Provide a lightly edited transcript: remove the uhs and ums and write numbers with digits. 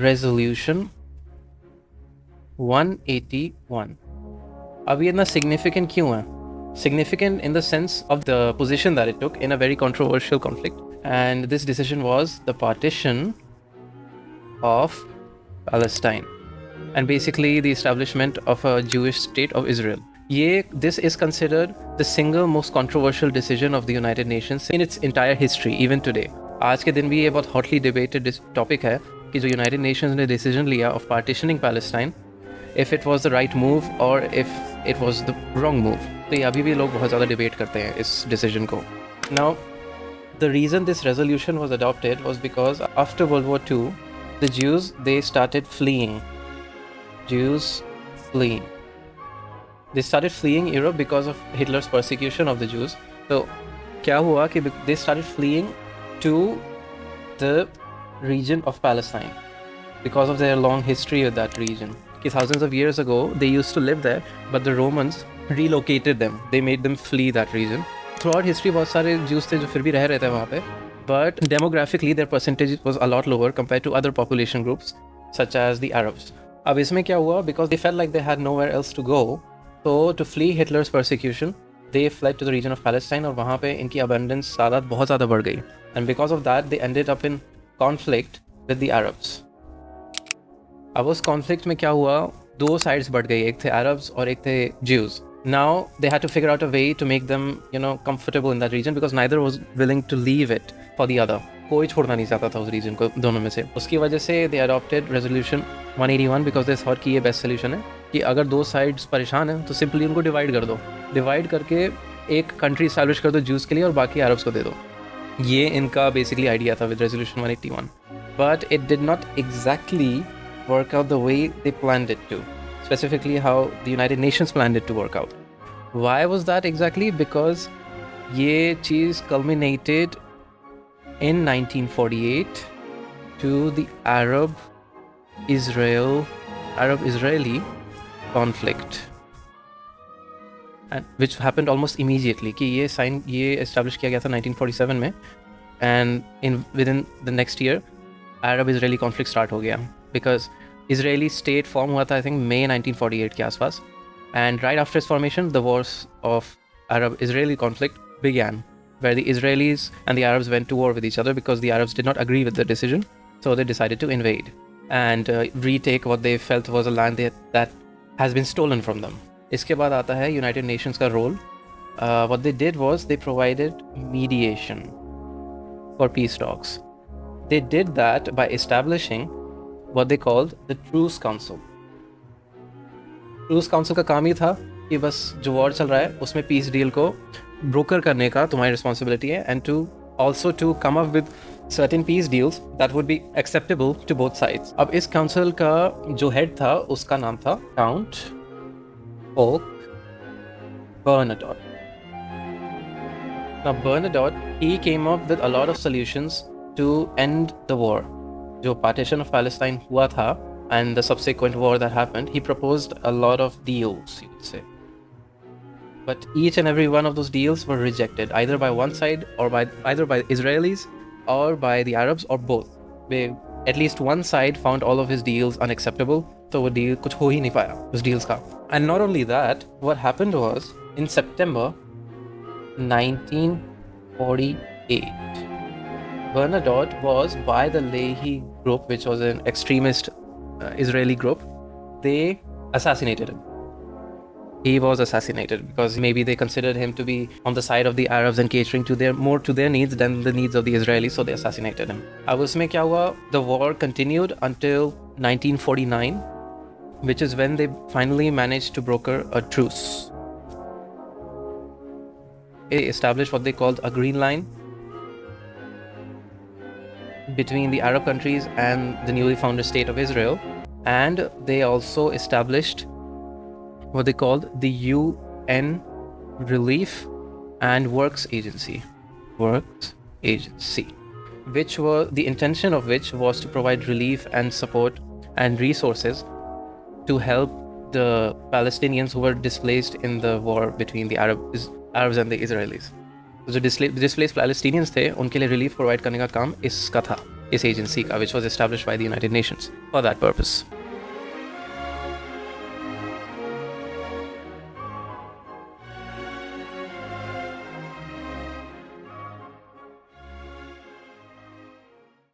Resolution 181. अब ये इतना significant क्यों है? Significant in the sense of the position that it took in a very controversial conflict, and this decision was the partition of Palestine and basically the establishment of a Jewish state of Israel. This is considered the single most controversial decision of the United Nations in its entire history, even today. आज के दिन भी ये बहुत hotly debated topic है कि जो United Nations ने decision लिया of partitioning Palestine, if it was the right move or if it was the wrong move. तो ये अभी भी लोग बहुत ज़्यादा debate करते हैं इस decision को. Now, the reason this resolution was adopted was because after World War II, the Jews, they started fleeing. They started fleeing Europe because of Hitler's persecution of the Jews. So, क्या हुआ कि they started fleeing to the region of Palestine because of their long history with that region. कि thousands of years ago, they used to live there, but the Romans relocated them. They made them flee that region. Throughout history, बहुत सारे Jews थे जो फिर भी रह रहे थे वहाँ पे, but demographically their percentage was a lot lower compared to other population groups such as the Arabs. अब इसमें क्या हुआ? Because they felt like they had nowhere else to go, so to flee Hitler's persecution, they fled to the region of Palestine और वहाँ पे इनकी abundance तादाद बहुत ज़्यादा बढ़ गई. And because of that, they ended up in conflict with the Arabs. अब उस conflict में क्या हुआ? दो sides बढ़ गई, एक थे Arabs और एक थे Jews. Now they had to figure out a way to make them, comfortable in that region because neither was willing to leave it for the other. कोई छोड़ना नहीं चाहता था उस रीजन को दोनों में से. उसकी वजह से they adopted resolution 181 because they thought कि ये बेस्ट सोल्यूशन है कि अगर दो साइड्स परेशान हैं तो सिंपली उनको डिवाइड कर दो. डिवाइड करके एक कंट्री इस्टेब्लिश कर दो ज्यूज़ के लिए और बाकी अरब्स को दे दो. ये इनका बेसिकली आइडिया था with resolution 181. But it did not exactly work out the way they planned it to. Specifically how the United Nations planned it to work out. Why was that exactly? Because ये चीज़ culminated in 1948 to the Arab-Israeli conflict, and which happened almost immediately. कि ये establish किया गया था 1947 में, and within the next year Arab-Israeli conflict start हो गया because Israeli state form हुआ था I think May 1948 के आसपास, and right after its formation the wars of Arab-Israeli conflict began, where the Israelis and the Arabs went to war with each other because the Arabs did not agree with the decision, so they decided to invade and retake what they felt was a land that has been stolen from them. इसके बाद आता है United Nations का role. What they did was they provided mediation for peace talks. They did that by establishing what they called the Truce Council. Truce Council का काम ही था कि बस जो वॉर चल रहा है उसमें पीस डील को ब्रोकर करने का तुम्हारी रिस्पॉन्सिबिलिटी है, and to come up with certain peace deals that would be acceptable to both sides. अब इस काउंसिल का जो हेड था उसका नाम था काउंट ओक Bernadotte. Now Bernadotte, he came up with a lot of solutions to end the war. जो partition of Palestine हुआ था and the subsequent war that happened, he proposed a lot of deals, you could say. But each and every one of those deals were rejected, either by one side or by Israelis or by the Arabs or both. At least one side found all of his deals unacceptable, so वो deal कुछ हो ही नहीं पाया उस deals का. And not only that, what happened was in September 1948, Bernadotte was by the Lehi group, which was an extremist Israeli group. They assassinated him. He was assassinated because maybe they considered him to be on the side of the Arabs and catering to their needs than the needs of the Israelis, so they assassinated him. अब उसमें क्या हुआ? The war continued until 1949, which is when they finally managed to broker a truce. They established what they called a green line between the Arab countries and the newly founded state of Israel, and they also established what they called the UN Relief and Works Agency, which were the intention of which was to provide relief and support and resources to help the Palestinians who were displaced in the war between the Arabs and the Israelis. जो displaced Palestinians थे उनके लिए relief provide करने का काम इसका था, इस एजेंसी का, which was established by the United Nations for that purpose.